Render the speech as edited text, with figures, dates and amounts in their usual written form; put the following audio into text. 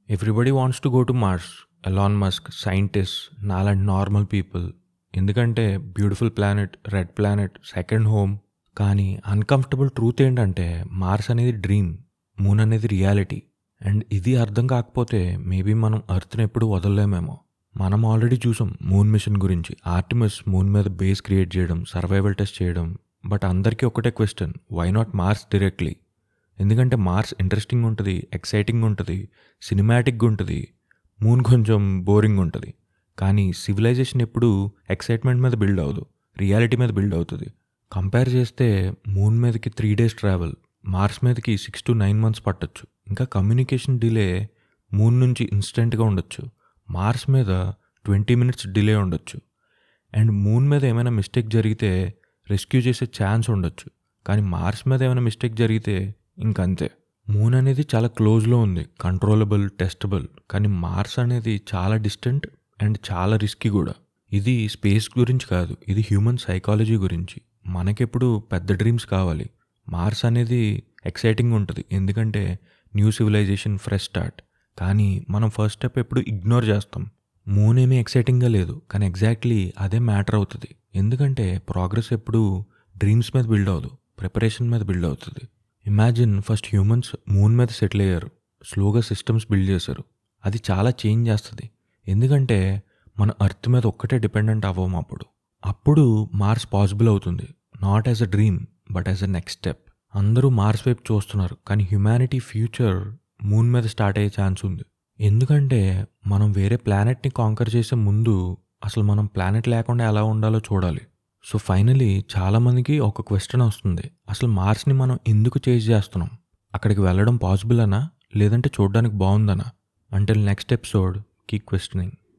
Everybody wants to go to Mars. Elon Musk, scientists, నాలాంటి normal people. ఎందుకంటే beautiful planet, red planet, second home. కానీ uncomfortable truth ఏంటంటే Mars అనేది dream, moon అనేది reality. And ఇది అర్థం కాకపోతే మేబీ మనం ఎర్త్ని ఎప్పుడు వదలలేమేమో. మనం ఆల్రెడీ చూసాం మూన్ మిషన్ గురించి. ఆర్టిమిస్ మూన్ మీద బేస్ క్రియేట్ చేయడం, సర్వైవల్ టెస్ట్ చేయడం. బట్ అందరికీ ఒకటే question, why not Mars directly? ఎందుకంటే మార్స్ ఇంట్రెస్టింగ్ ఉంటుంది, ఎక్సైటింగ్ ఉంటుంది, సినిమాటిక్గా ఉంటుంది. మూన్ కొంచెం బోరింగ్ ఉంటుంది. కానీ సివిలైజేషన్ ఎప్పుడు ఎక్సైట్మెంట్ మీద బిల్డ్ అవ్వదు, రియాలిటీ మీద బిల్డ్ అవుతుంది. కంపేర్ చేస్తే మూన్ మీదకి 3 days ట్రావెల్, మార్స్ మీదకి 6 to 9 months పట్టొచ్చు. ఇంకా కమ్యూనికేషన్ డిలే మూన్ నుంచి ఇన్స్టెంట్గా ఉండొచ్చు, మార్స్ మీద 20 minutes డిలే ఉండొచ్చు. అండ్ మూన్ మీద ఏమైనా మిస్టేక్ జరిగితే రెస్క్యూ చేసే ఛాన్స్ ఉండొచ్చు. కానీ మార్స్ మీద ఏమైనా మిస్టేక్ జరిగితే ఇంకంతే. మూన్ అనేది చాలా క్లోజ్లో ఉంది, కంట్రోలబుల్, టెస్టబుల్. కానీ మార్స్ అనేది చాలా డిస్టెంట్ అండ్ చాలా రిస్కీ కూడా. ఇది స్పేస్ గురించి కాదు, ఇది హ్యూమన్ సైకాలజీ గురించి. మనకెప్పుడు పెద్ద డ్రీమ్స్ కావాలి. మార్స్ అనేది ఎక్సైటింగ్ ఉంటుంది, ఎందుకంటే న్యూ సివిలైజేషన్, ఫ్రెష్ స్టార్ట్. కానీ మనం ఫస్ట్ స్టెప్ ఎప్పుడు ఇగ్నోర్ చేస్తాం. మూన్ ఏమీ ఎక్సైటింగ్గా లేదు, కానీ ఎగ్జాక్ట్లీ అదే మ్యాటర్ అవుతుంది. ఎందుకంటే ప్రోగ్రెస్ ఎప్పుడు డ్రీమ్స్ మీద బిల్డ్ అవ్వదు, ప్రిపరేషన్ మీద బిల్డ్ అవుతుంది. ఇమాజిన్, ఫస్ట్ హ్యూమన్స్ మూన్ మీద సెటిల్ అయ్యారు, స్లోగా సిస్టమ్స్ బిల్డ్ చేశారు. అది చాలా చేంజ్ చేస్తుంది, ఎందుకంటే మన ఎర్త్ మీద ఒక్కటే డిపెండెంట్ అవ్వము. అప్పుడు మార్స్ పాసిబుల్ అవుతుంది, not as a dream but as a next step. అందరూ మార్స్ వైపు చూస్తున్నారు, కానీ హ్యుమానిటీ ఫ్యూచర్ మూన్ మీద స్టార్ట్ అయ్యే ఛాన్స్ ఉంది. ఎందుకంటే మనం వేరే ప్లానెట్ని కాంకర్ చేసే ముందు అసలు మనం ప్లానెట్ లేకుండా ఎలా ఉండాలో చూడాలి. సో ఫైనలీ చాలామందికి ఒక క్వశ్చన్ వస్తుంది, అసలు మార్స్ని మనం ఎందుకు చేంజ్ చేస్తున్నాం? అక్కడికి వెళ్ళడం పాసిబుల్ అనా, లేదంటే చూడడానికి బాగుందనా? Until next episode, keep questioning.